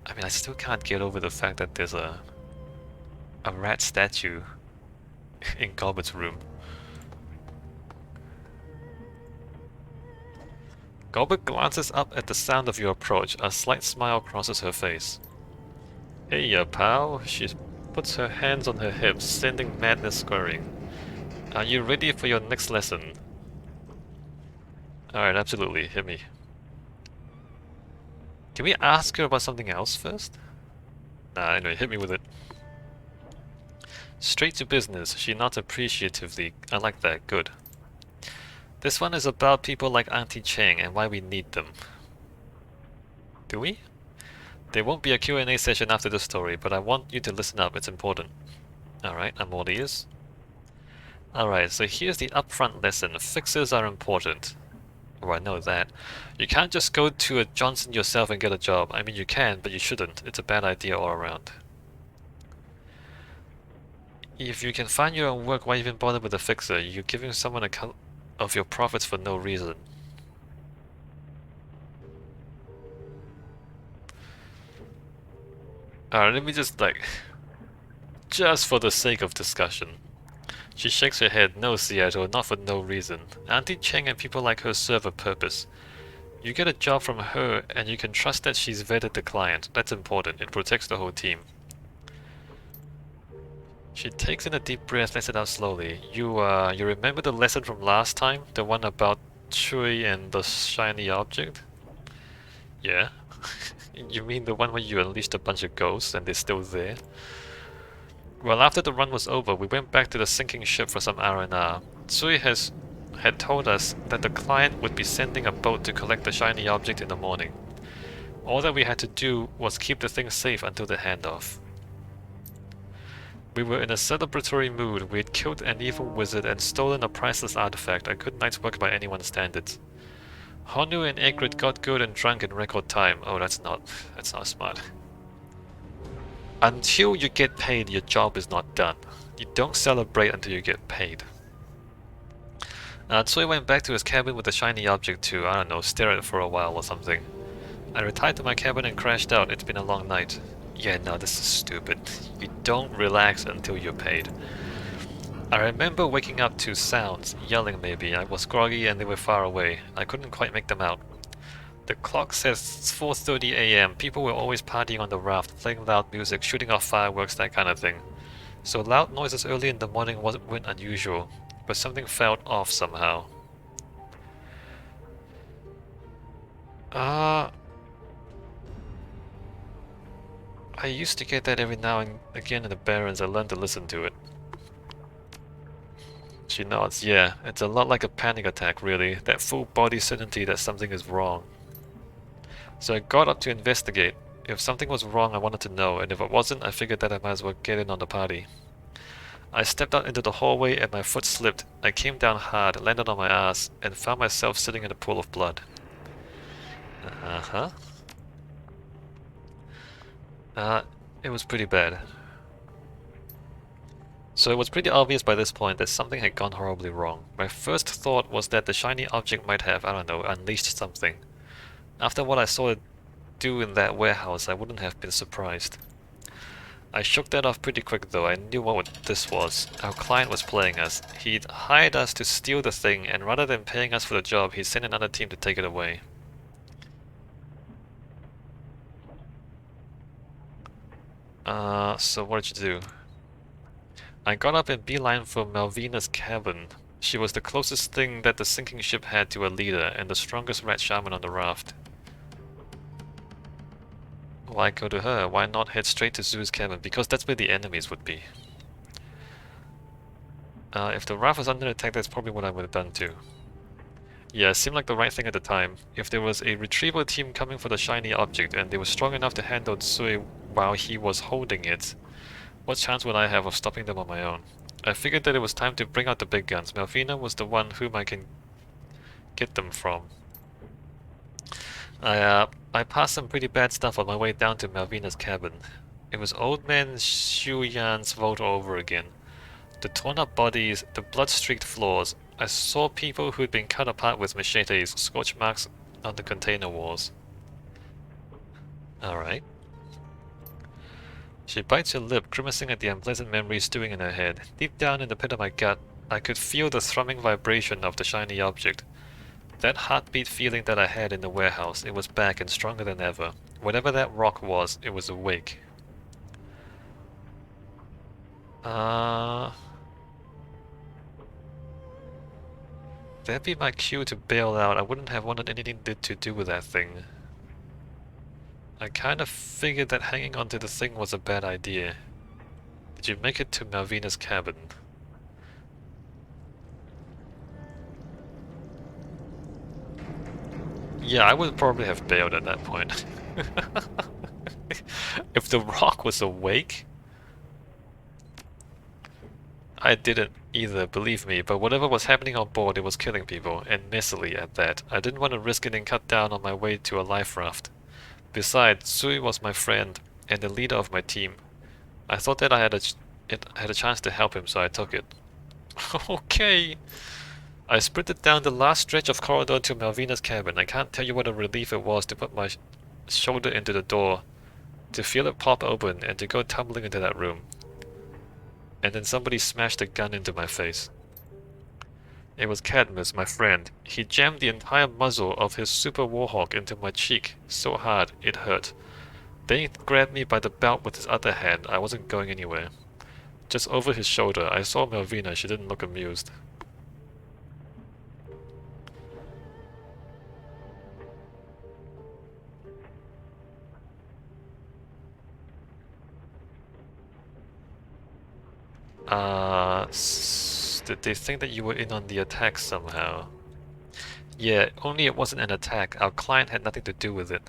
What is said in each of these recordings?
I mean, I still can't get over the fact that there's a rat statue in Gobbet's room. Gobbet glances up at the sound of your approach. A slight smile crosses her face. Hey, pal. She puts her hands on her hips, sending madness scurrying. Are you ready for your next lesson? Alright, absolutely. Hit me. Can we ask her about something else first? Nah, anyway, hit me with it. Straight to business. She nods appreciatively. I like that. Good. This one is about people like Auntie Cheng and why we need them. Do we? There won't be a Q&A session after this story, but I want you to listen up. It's important. Alright, I'm all ears. Alright, so here's the upfront lesson. Fixes are important. Oh, I know that. You can't just go to a Johnson yourself and get a job. I mean, you can, but you shouldn't. It's a bad idea all around. If you can find your own work, why even bother with a fixer? You're giving someone a cut of your profits for no reason. Alright, let me just just for the sake of discussion. She shakes her head. No, Seattle, not for no reason. Auntie Cheng and people like her serve a purpose. You get a job from her, and you can trust that she's vetted the client. That's important. It protects the whole team. She takes in a deep breath, lets it out slowly. You remember the lesson from last time? The one about Chui and the shiny object? Yeah. You mean the one where you unleashed a bunch of ghosts and they're still there? Well, after the run was over, we went back to the sinking ship for some R&R. Tsui had told us that the client would be sending a boat to collect the shiny object in the morning. All that we had to do was keep the thing safe until the handoff. We were in a celebratory mood. We had killed an evil wizard and stolen a priceless artifact, a good night's work by anyone's standards. Honu and Egret got good and drunk in record time. Oh, that's not smart. Until you get paid, your job is not done. You don't celebrate until you get paid. Tsui went back to his cabin with the shiny object to, I don't know, stare at it for a while or something. I retired to my cabin and crashed out. It's been a long night. Yeah, no, this is stupid. You don't relax until you're paid. I remember waking up to sounds, yelling maybe. I was groggy and they were far away. I couldn't quite make them out. The clock says 4:30 AM. People were always partying on the raft, playing loud music, shooting off fireworks, that kind of thing. So loud noises early in the morning weren't unusual, but something felt off somehow. I used to get that every now and again in the Barrens. I learned to listen to it. She nods. Yeah, it's a lot like a panic attack, really. That full body certainty that something is wrong. So I got up to investigate. If something was wrong, I wanted to know, and if it wasn't, I figured that I might as well get in on the party. I stepped out into the hallway and my foot slipped. I came down hard, landed on my ass, and found myself sitting in a pool of blood. Uh-huh. It was pretty bad. So it was pretty obvious by this point that something had gone horribly wrong. My first thought was that the shiny object might have, I don't know, unleashed something. After what I saw it do in that warehouse, I wouldn't have been surprised. I shook that off pretty quick though. I knew what this was. Our client was playing us. He'd hired us to steal the thing, and rather than paying us for the job, he sent another team to take it away. So what did you do? I got up and beeline for Malvina's cabin. She was the closest thing that the sinking ship had to a leader, and the strongest rat shaman on the raft. Why go to her? Why not head straight to Zoo's cabin? Because that's where the enemies would be. If the raft was under attack, that's probably what I would have done too. Yeah, it seemed like the right thing at the time. If there was a retrieval team coming for the shiny object, and they were strong enough to handle Tsui while he was holding it, what chance would I have of stopping them on my own? I figured that it was time to bring out the big guns. Malvina was the one whom I can get them from. I passed some pretty bad stuff on my way down to Malvina's cabin. It was old man Xu Yan's vault over again. The torn up bodies, the blood-streaked floors. I saw people who'd been cut apart with machetes, scorch marks on the container walls. Alright. She bites her lip, grimacing at the unpleasant memories stewing in her head. Deep down in the pit of my gut, I could feel the thrumming vibration of the shiny object. That heartbeat feeling that I had in the warehouse, it was back and stronger than ever. Whatever that rock was, it was awake. That'd be my cue to bail out. I wouldn't have wanted anything to do with that thing. I kind of figured that hanging onto the thing was a bad idea. Did you make it to Malvina's cabin? Yeah, I would probably have bailed at that point. If the rock was awake, I didn't either, believe me, but whatever was happening on board, it was killing people, and messily at that. I didn't want to risk getting cut down on my way to a life raft. Besides, Sui was my friend, and the leader of my team. I thought that I had a chance to help him, so I took it. Okay! I sprinted down the last stretch of corridor to Malvina's cabin. I can't tell you what a relief it was to put my shoulder into the door, to feel it pop open, and to go tumbling into that room. And then somebody smashed a gun into my face. It was Cadmus, my friend. He jammed the entire muzzle of his super warhawk into my cheek so hard it hurt. Then he grabbed me by the belt with his other hand. I wasn't going anywhere. Just over his shoulder, I saw Malvina. She didn't look amused. Did they think that you were in on the attack somehow? Yeah, only it wasn't an attack. Our client had nothing to do with it.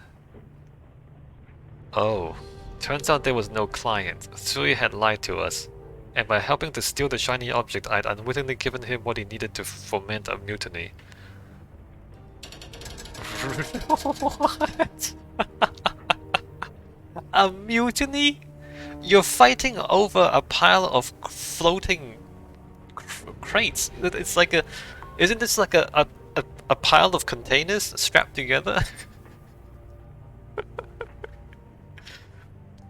Oh. Turns out there was no client. Tsui had lied to us. And by helping to steal the shiny object, I'd unwittingly given him what he needed to foment a mutiny. What? A mutiny? You're fighting over a pile of floating crates. It's like a... Isn't this like a pile of containers strapped together?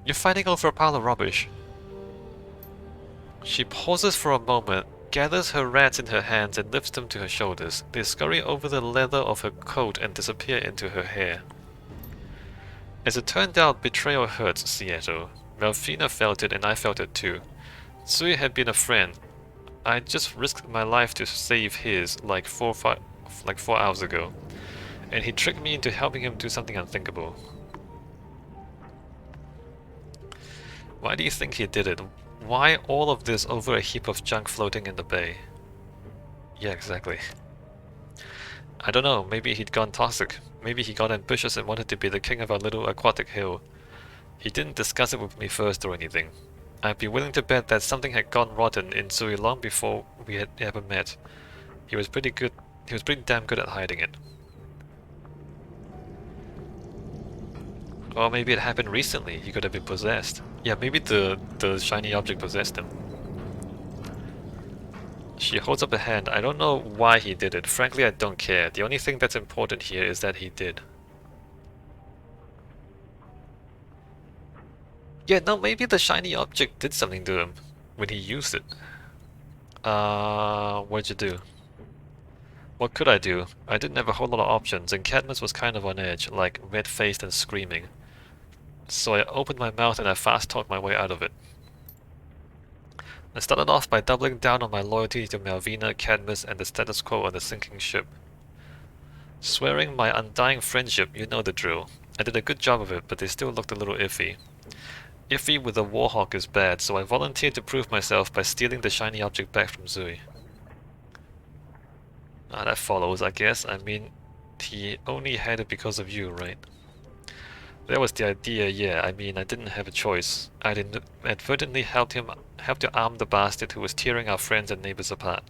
You're fighting over a pile of rubbish. She pauses for a moment, gathers her rats in her hands and lifts them to her shoulders. They scurry over the leather of her coat and disappear into her hair. As it turned out, betrayal hurts, Seattle. Malvina felt it and I felt it too. Tsui had been a friend. I just risked my life to save his like 4 hours ago. And he tricked me into helping him do something unthinkable. Why do you think he did it? Why all of this over a heap of junk floating in the bay? Yeah, exactly. I don't know, maybe he'd gone toxic. Maybe he got ambitious and wanted to be the king of our little aquatic hill. He didn't discuss it with me first or anything. I'd be willing to bet that something had gone rotten in Sui long before we had ever met. He was pretty damn good at hiding it. Or maybe it happened recently, he could have been possessed. Yeah, maybe the shiny object possessed him. She holds up a hand. I don't know why he did it. Frankly, I don't care. The only thing that's important here is that he did. Yeah, no, maybe the shiny object did something to him when he used it. What'd you do? What could I do? I didn't have a whole lot of options, and Cadmus was kind of on edge, like red-faced and screaming. So I opened my mouth and I fast-talked my way out of it. I started off by doubling down on my loyalty to Malvina, Cadmus, and the status quo on the sinking ship. Swearing my undying friendship, you know the drill. I did a good job of it, but they still looked a little iffy. Iffy with a warhawk is bad, so I volunteered to prove myself by stealing the shiny object back from Zui. That follows, I guess. I mean, he only had it because of you, right? That was the idea, yeah. I mean, I didn't have a choice. I'd inadvertently helped to arm the bastard who was tearing our friends and neighbors apart.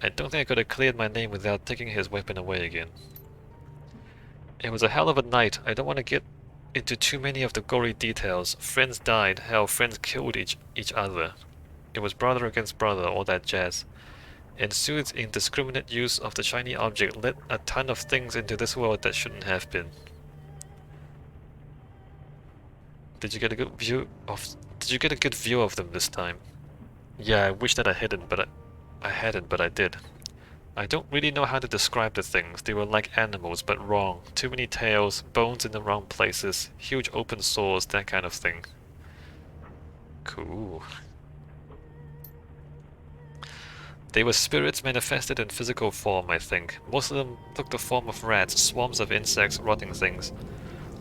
I don't think I could have cleared my name without taking his weapon away again. It was a hell of a night. I don't want to get into too many of the gory details. Friends died, hell, friends killed each other. It was brother against brother, all that jazz. And Sue's indiscriminate use of the shiny object let a ton of things into this world that shouldn't have been. Did you get a good view of? Did you get a good view of them this time? Yeah, I wish that I hadn't, but I hadn't, but I did. I don't really know how to describe the things. They were like animals, but wrong. Too many tails, bones in the wrong places, huge open sores, that kind of thing. Cool. They were spirits manifested in physical form, I think. Most of them took the form of rats, swarms of insects, rotting things.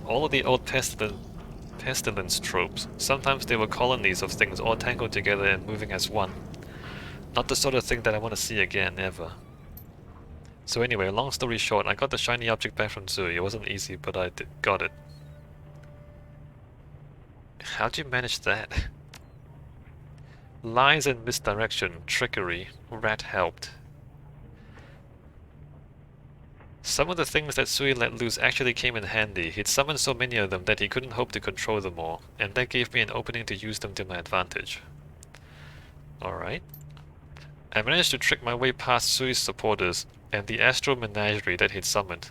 All of the old pestilence tropes. Sometimes they were colonies of things all tangled together and moving as one. Not the sort of thing that I want to see again, ever. So anyway, long story short, I got the shiny object back from Zui. It wasn't easy, but I got it. How'd you manage that? Lies and misdirection, trickery. Rat helped. Some of the things that Sui let loose actually came in handy. He'd summoned so many of them that he couldn't hope to control them all, and that gave me an opening to use them to my advantage. Alright. I managed to trick my way past Sui's supporters and the astral menagerie that he'd summoned.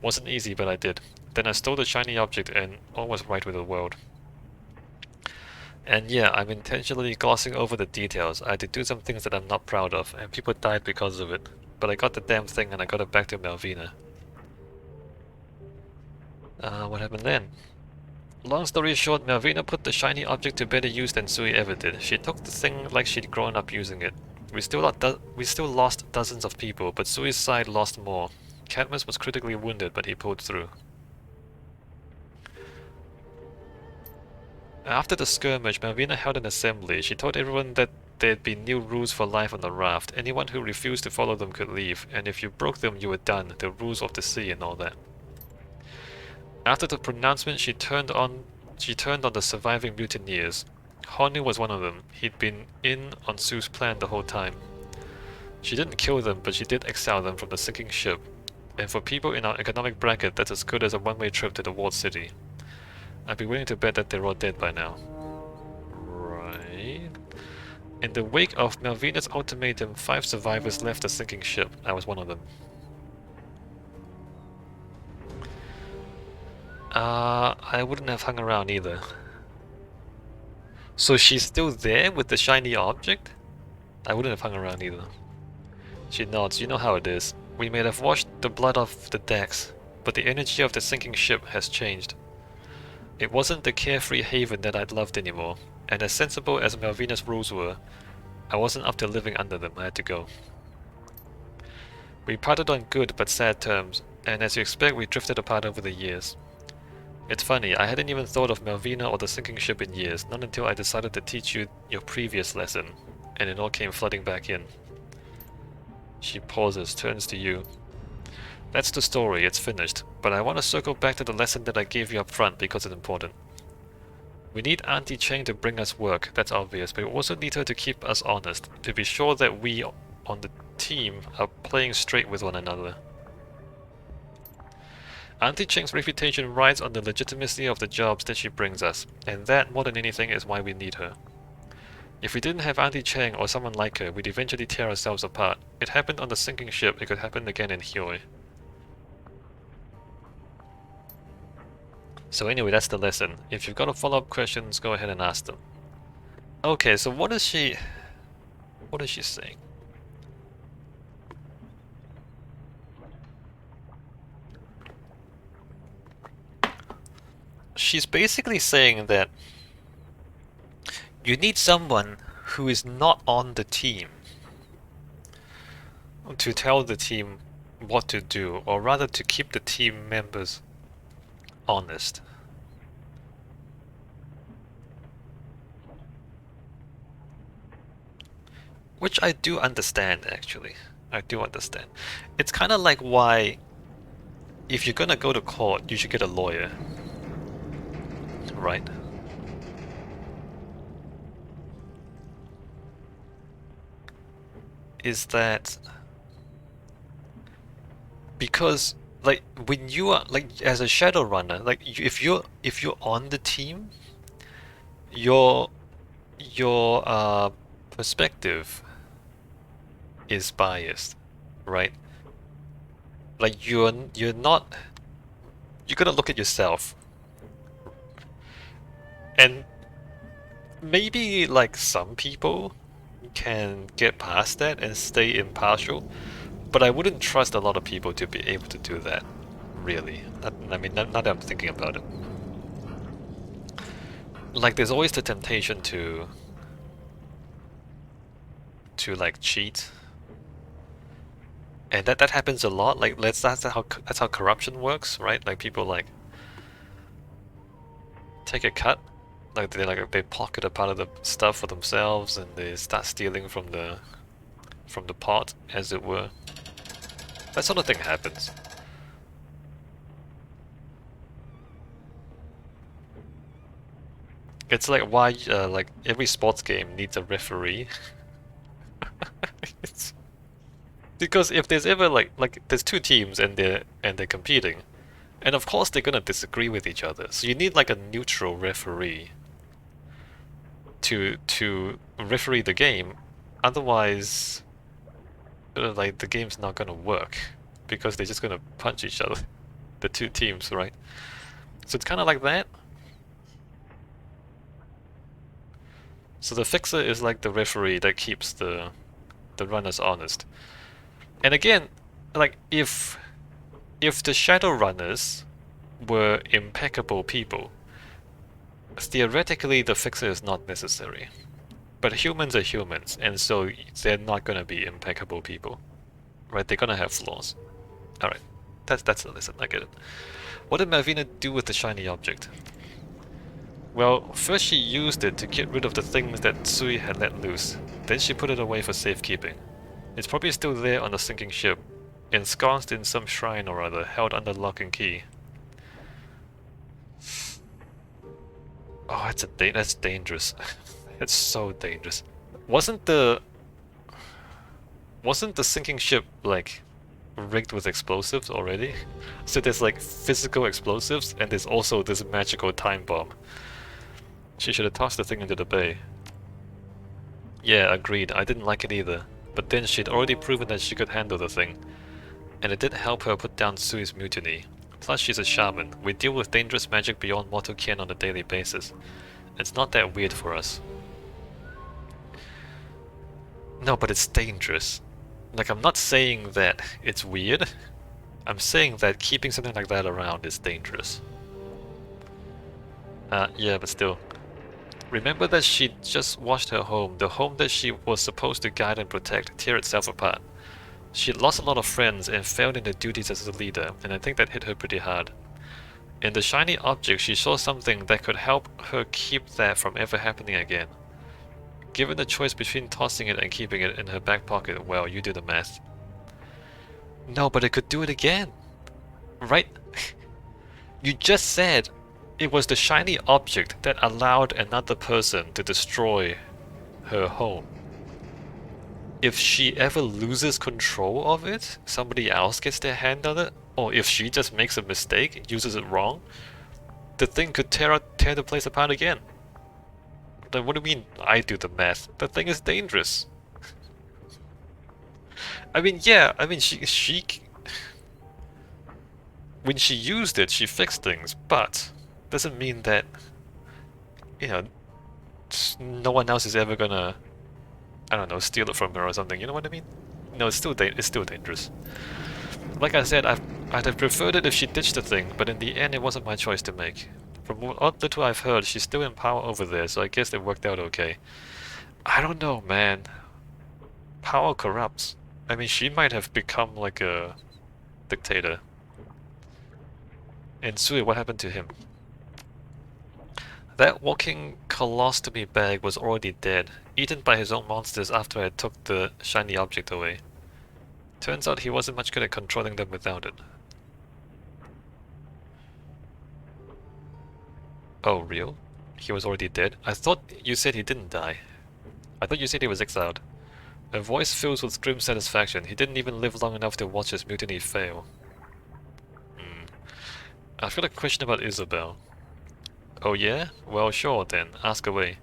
Wasn't easy, but I did. Then I stole the shiny object and all was right with the world. And yeah, I'm intentionally glossing over the details. I had to do some things that I'm not proud of, and people died because of it. But I got the damn thing and I got it back to Malvina. What happened then? Long story short, Malvina put the shiny object to better use than Sui ever did. She took the thing like she'd grown up using it. We still lost dozens of people, but Sui's side lost more. Cadmus was critically wounded, but he pulled through. After the skirmish, Malvina held an assembly. She told everyone that there'd be new rules for life on the raft. Anyone who refused to follow them could leave, and if you broke them, you were done. The rules of the sea and all that. After the pronouncement, she turned on the surviving mutineers. Honu was one of them. He'd been in on Sue's plan the whole time. She didn't kill them, but she did exile them from the sinking ship. And for people in our economic bracket, that's as good as a one-way trip to the walled city. I'd be willing to bet that they're all dead by now. Right. In the wake of Malvina's ultimatum, 5 survivors left the sinking ship. I was one of them. I wouldn't have hung around either. So she's still there with the shiny object? I wouldn't have hung around either. She nods. You know how it is. We may have washed the blood off the decks, but the energy of the sinking ship has changed. It wasn't the carefree haven that I'd loved anymore, and as sensible as Malvina's rules were, I wasn't up to living under them. I had to go. We parted on good but sad terms, and as you expect, we drifted apart over the years. It's funny, I hadn't even thought of Malvina or the sinking ship in years, not until I decided to teach you your previous lesson, and it all came flooding back in. She pauses, turns to you. That's the story, it's finished, but I want to circle back to the lesson that I gave you up front because it's important. We need Auntie Cheng to bring us work, that's obvious, but we also need her to keep us honest, to be sure that we on the team are playing straight with one another. Auntie Cheng's reputation rides on the legitimacy of the jobs that she brings us, and that, more than anything, is why we need her. If we didn't have Auntie Cheng or someone like her, we'd eventually tear ourselves apart. It happened on the sinking ship, it could happen again in Hyoi. So anyway, that's the lesson. If you've got follow-up questions, go ahead and ask them. Okay, so what is she saying? She's basically saying that you need someone who is not on the team to tell the team what to do, or rather to keep the team members honest. Which I do understand, actually. I do understand. It's kind of like why, if you're gonna go to court, you should get a lawyer. Right? Is that because, like, when you are, like, as a Shadowrunner, like, if you're on the team, your perspective is biased, right? Like, you're not, you gotta look at yourself. And maybe like some people can get past that and stay impartial, but I wouldn't trust a lot of people to be able to do that, really. I mean, now that I'm thinking about it. Like, there's always the temptation to like cheat, and that happens a lot. Like, that's how corruption works, right? Like, people like take a cut, they pocket a part of the stuff for themselves, and they start stealing from the pot, as it were. That sort of thing happens. It's like why like every sports game needs a referee. It's because if there's ever like there's two teams and they're competing, and of course they're gonna disagree with each other. So you need like a neutral referee to referee the game. Otherwise, like the game's not gonna work because they're just gonna punch each other, the two teams, right? So it's kind of like that. So the fixer is like the referee that keeps the runners honest. And again, like if the Shadowrunners were impeccable people, theoretically the fixer is not necessary. But humans are humans, and so they're not gonna be impeccable people, right? They're gonna have flaws. All right, that's a lesson. I get it. What did Malvina do with the shiny object? Well, first she used it to get rid of the things that Sui had let loose. Then she put it away for safekeeping. It's probably still there on the sinking ship, ensconced in some shrine or other, held under lock and key. Oh, that's dangerous. It's so dangerous. Wasn't the wasn't the sinking ship like rigged with explosives already? So there's like physical explosives and there's also this magical time bomb. She should have tossed the thing into the bay. Yeah, agreed. I didn't like it either. But then she'd already proven that she could handle the thing. And it did help her put down Sui's mutiny. Plus she's a shaman. We deal with dangerous magic beyond mortal ken on a daily basis. It's not that weird for us. No, but it's dangerous. Like, I'm not saying that it's weird. I'm saying that keeping something like that around is dangerous. Yeah, but still. Remember that she just watched her home, the home that she was supposed to guide and protect, tear itself apart. She'd lost a lot of friends and failed in her duties as a leader, and I think that hit her pretty hard. In the shiny object, she saw something that could help her keep that from ever happening again. Given the choice between tossing it and keeping it in her back pocket, well, you do the math. No, but it could do it again! Right? You just said it was the shiny object that allowed another person to destroy her home. If she ever loses control of it, somebody else gets their hand on it, or if she just makes a mistake, uses it wrong, the thing could tear the place apart again. Then what do you mean I do the math? The thing is dangerous. I mean, yeah, I mean she when she used it, she fixed things, but doesn't mean that, you know, no one else is ever gonna, I don't know, steal it from her or something. You know what I mean? No, it's still dangerous. Like I said, I'd have preferred it if she ditched the thing, but in the end, it wasn't my choice to make. From what little I've heard, she's still in power over there, so I guess it worked out okay. I don't know, man. Power corrupts. I mean, she might have become like a dictator. And Sui, what happened to him? That walking colostomy bag was already dead, eaten by his own monsters after I took the shiny object away. Turns out he wasn't much good at controlling them without it. Oh, real? He was already dead? I thought you said he didn't die. I thought you said he was exiled. Her voice fills with grim satisfaction. He didn't even live long enough to watch his mutiny fail. I've got a question about Isabel. Oh yeah? Well, sure then. Ask away.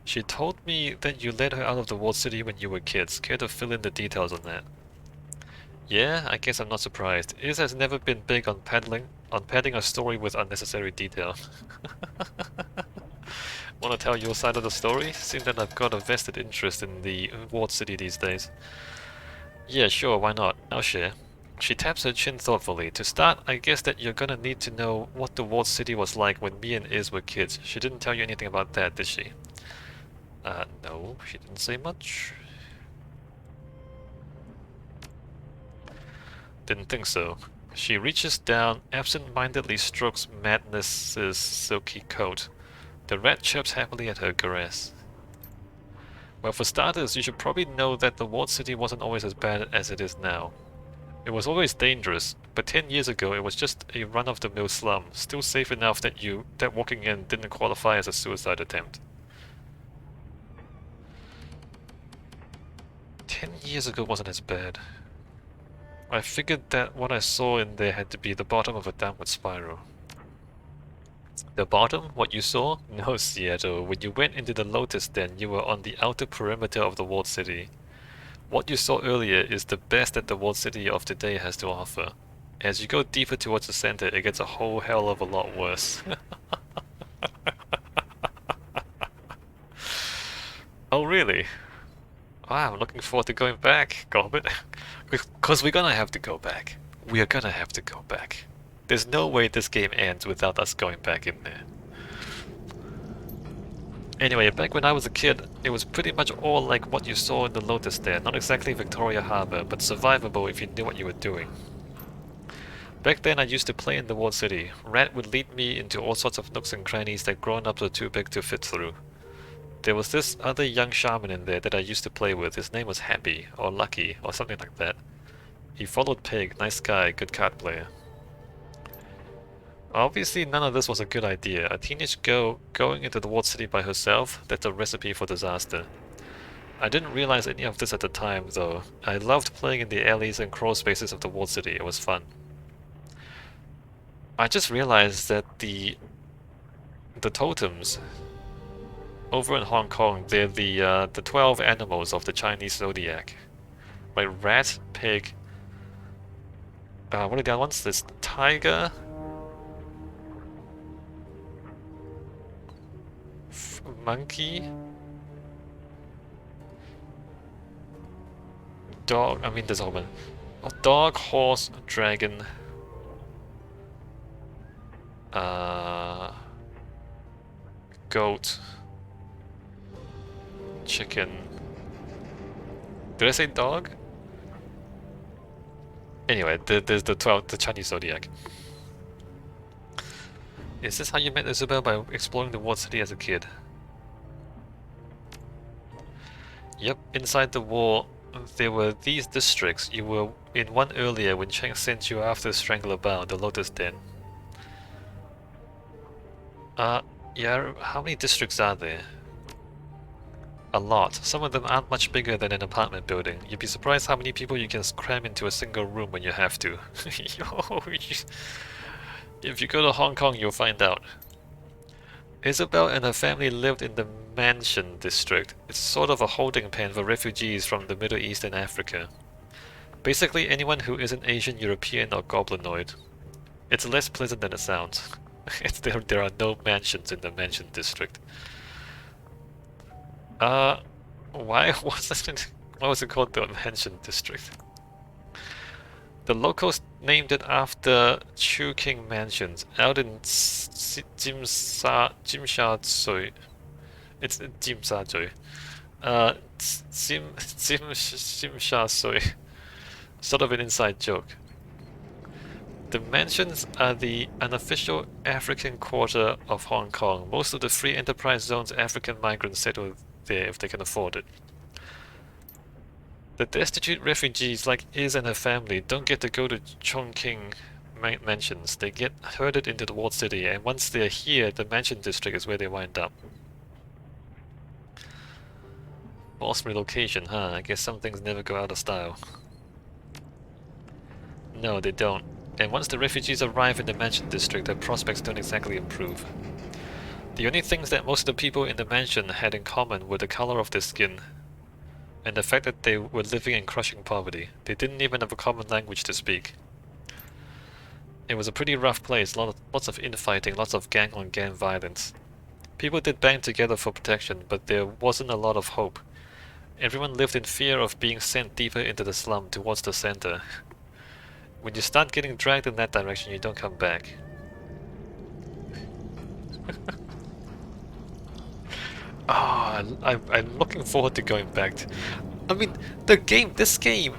She told me that you led her out of the walled city when you were kids. Care to fill in the details on that? Yeah, I guess I'm not surprised. Iz has never been big on padding a story with unnecessary detail. Want to tell your side of the story? Seems that I've got a vested interest in the walled city these days. Yeah, sure, why not? I'll share. She taps her chin thoughtfully. To start, I guess that you're gonna need to know what the walled city was like when me and Iz were kids. She didn't tell you anything about that, did she? No, she didn't say much. Didn't think so. She reaches down, absent-mindedly strokes Madness's silky coat. The rat chirps happily at her caress. Well, for starters, you should probably know that the walled city wasn't always as bad as it is now. It was always dangerous, but 10 years ago it was just a run-of-the-mill slum, still safe enough that walking in didn't qualify as a suicide attempt. 10 years ago wasn't as bad. I figured that what I saw in there had to be the bottom of a downward spiral. The bottom? What you saw? No, Seattle. When you went into the Lotus Den, you were on the outer perimeter of the walled city. What you saw earlier is the best that the walled city of today has to offer. As you go deeper towards the center, it gets a whole hell of a lot worse. Oh, really? Wow, I'm looking forward to going back, Gobbet. Because we're gonna have to go back. We are gonna have to go back. There's no way this game ends without us going back in there. Anyway, back when I was a kid, it was pretty much all like what you saw in the Lotus there. Not exactly Victoria Harbour, but survivable if you knew what you were doing. Back then I used to play in the walled city. Rat would lead me into all sorts of nooks and crannies that grown-ups were too big to fit through. There was this other young shaman in there that I used to play with. His name was Happy, or Lucky, or something like that. He followed Pig, nice guy, good card player. Obviously none of this was a good idea. A teenage girl going into the walled city by herself, that's a recipe for disaster. I didn't realize any of this at the time though. I loved playing in the alleys and crawl spaces of the walled city, it was fun. I just realized that the totems over in Hong Kong, they're the 12 animals of the Chinese zodiac. Like rat, pig, what are the other ones? There's tiger, monkey, dog, I mean there's a whole bunch. Oh, dog, horse, dragon, goat, chicken. Did I say dog? Anyway, there's the 12, the Chinese zodiac. Is this how you met Isabel, by exploring the walled city as a kid? Yep, inside the wall there were these districts. You were in one earlier when Cheng sent you after Strangler Bao, the Lotus Den. Yeah, how many districts are there? A lot. Some of them aren't much bigger than an apartment building. You'd be surprised how many people you can cram into a single room when you have to. If you go to Hong Kong, you'll find out. Isabel and her family lived in the Mansion district. It's sort of a holding pen for refugees from the Middle East and Africa. Basically anyone who isn't Asian, European, or Goblinoid. It's less pleasant than it sounds. There are no mansions in the Mansion district. Why was it called the Mansion district? The locals named it after Chu King Mansions out in Jimsha Tsui. It's Jimsha Tsui. Jimsha Tsui. Sort of an inside joke. The mansions are the unofficial African quarter of Hong Kong. Most of the free enterprise zone's African migrants settle there if they can afford it. The destitute refugees like Iz and her family don't get to go to Chongqing mansions. They get herded into the walled city, and once they're here, the mansion district is where they wind up. Forced relocation, huh? I guess some things never go out of style. No, they don't. And once the refugees arrive in the mansion district, their prospects don't exactly improve. The only things that most of the people in the mansion had in common were the color of their skin, and the fact that they were living in crushing poverty. They didn't even have a common language to speak. It was a pretty rough place, lots of infighting, lots of gang-on-gang violence. People did band together for protection, but there wasn't a lot of hope. Everyone lived in fear of being sent deeper into the slum towards the center. When you start getting dragged in that direction, you don't come back. I'm looking forward to going back to... I mean, this game,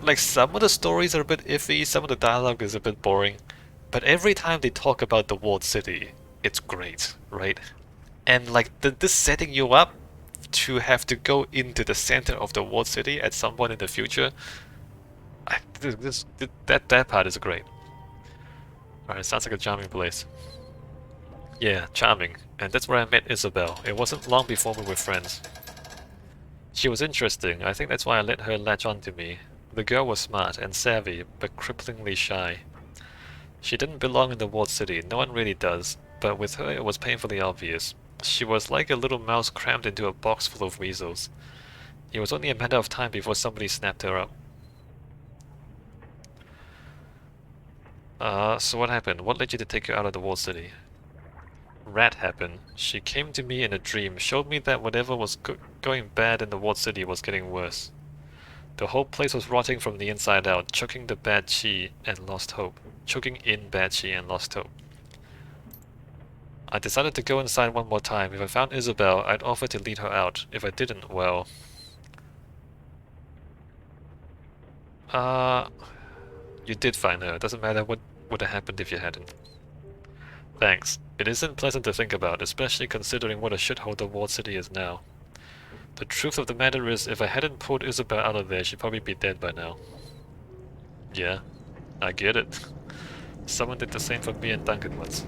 like some of the stories are a bit iffy, some of the dialogue is a bit boring, but every time they talk about the walled city, it's great, right? And like this setting you up to have to go into the center of the walled city at some point in the future, that part is great. Alright, sounds like a charming place. Yeah, charming. And that's where I met Isabel. It wasn't long before we were friends. She was interesting. I think that's why I let her latch on to me. The girl was smart and savvy, but cripplingly shy. She didn't belong in the walled city, no one really does, but with her it was painfully obvious. She was like a little mouse crammed into a box full of weasels. It was only a matter of time before somebody snapped her up. So what happened? What led you to take her out of the walled city? Rat happened. She came to me in a dream, showed me that whatever was going bad in the walled city was getting worse. The whole place was rotting from the inside out, choking the bad chi and lost hope. Choking in bad chi and lost hope. I decided to go inside one more time. If I found Isabel, I'd offer to lead her out. If I didn't, well... You did find her. It doesn't matter what would have happened if you hadn't. Thanks. It isn't pleasant to think about, especially considering what a shithole the walled city is now. The truth of the matter is, if I hadn't pulled Isabel out of there, she'd probably be dead by now. Yeah, I get it. Someone did the same for me and Duncan once.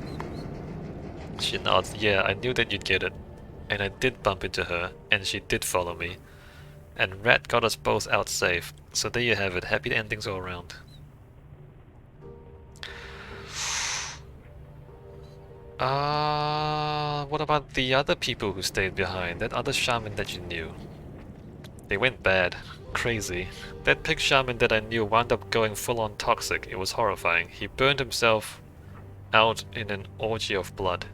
She nods. Yeah, I knew that you'd get it. And I did bump into her, and she did follow me. And Rat got us both out safe. So there you have it. Happy endings all around. What about the other people who stayed behind? That other shaman that you knew? They went bad. Crazy. That pig shaman that I knew wound up going full-on toxic. It was horrifying. He burned himself out in an orgy of blood.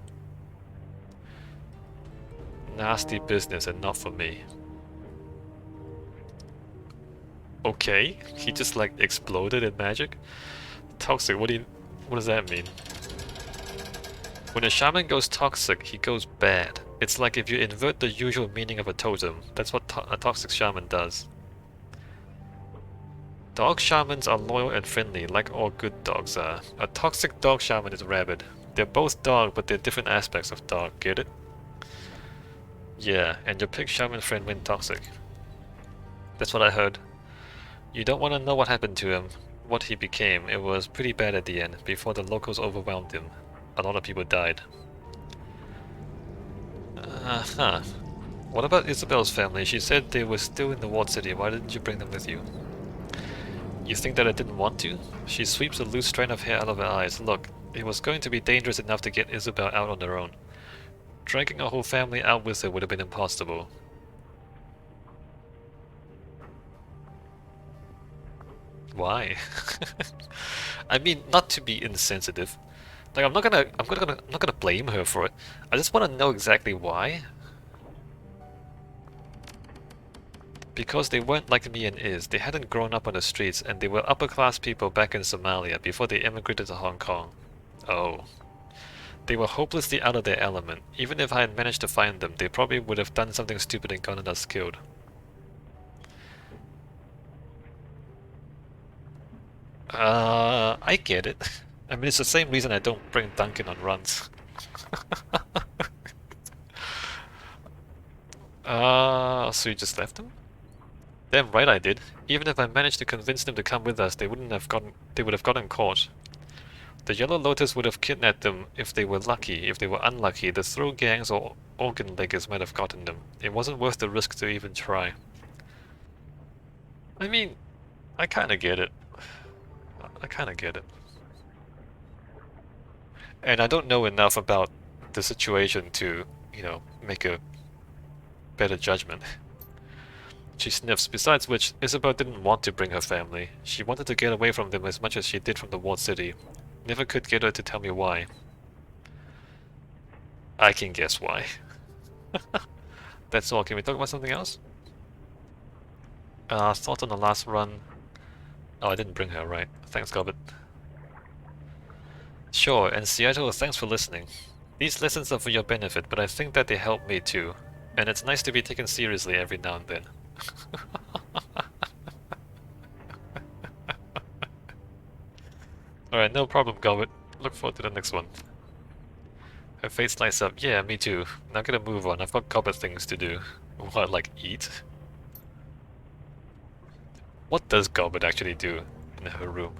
Nasty business and not for me. Okay, he just like exploded in magic? Toxic, what does that mean? When a shaman goes toxic, he goes bad. It's like if you invert the usual meaning of a totem. That's what a toxic shaman does. Dog shamans are loyal and friendly, like all good dogs are. A toxic dog shaman is rabid. They're both dog, but they're different aspects of dog, get it? Yeah, and your pig shaman friend went toxic. That's what I heard. You don't want to know what happened to him, what he became. It was pretty bad at the end, before the locals overwhelmed him. A lot of people died. Uh-huh. What about Isabel's family? She said they were still in the walled city. Why didn't you bring them with you? You think that I didn't want to? She sweeps a loose strand of hair out of her eyes. Look, it was going to be dangerous enough to get Isabel out on her own. Dragging a whole family out with her would have been impossible. Why? I mean, not to be insensitive. Like, I'm not gonna blame her for it. I just want to know exactly why. Because they weren't like me and Iz. They hadn't grown up on the streets, and they were upper-class people back in Somalia before they immigrated to Hong Kong. Oh. They were hopelessly out of their element. Even if I had managed to find them, they probably would have done something stupid and gotten us killed. I get it. I mean, it's the same reason I don't bring Duncan on runs. So you just left them? Damn right I did. Even if I managed to convince them to come with us, they would have gotten caught. The Yellow Lotus would have kidnapped them if they were lucky. If they were unlucky, the throw gangs or organ leggers might have gotten them. It wasn't worth the risk to even try. I mean, I kinda get it. I kinda get it. And I don't know enough about the situation to, you know, make a better judgment. She sniffs. Besides which, Isabel didn't want to bring her family. She wanted to get away from them as much as she did from the walled city. Never could get her to tell me why. I can guess why. That's all. Can we talk about something else? Thought on the last run. Oh, I didn't bring her, right. Thanks, Gobbet. Sure, and Seattle, thanks for listening. These lessons are for your benefit, but I think that they help me too. And it's nice to be taken seriously every now and then. Alright, no problem, Gobbet. Look forward to the next one. Her face lights up. Yeah, me too. Now gonna move on. I've got Gobbet things to do. What, like eat? What does Gobbet actually do in her room?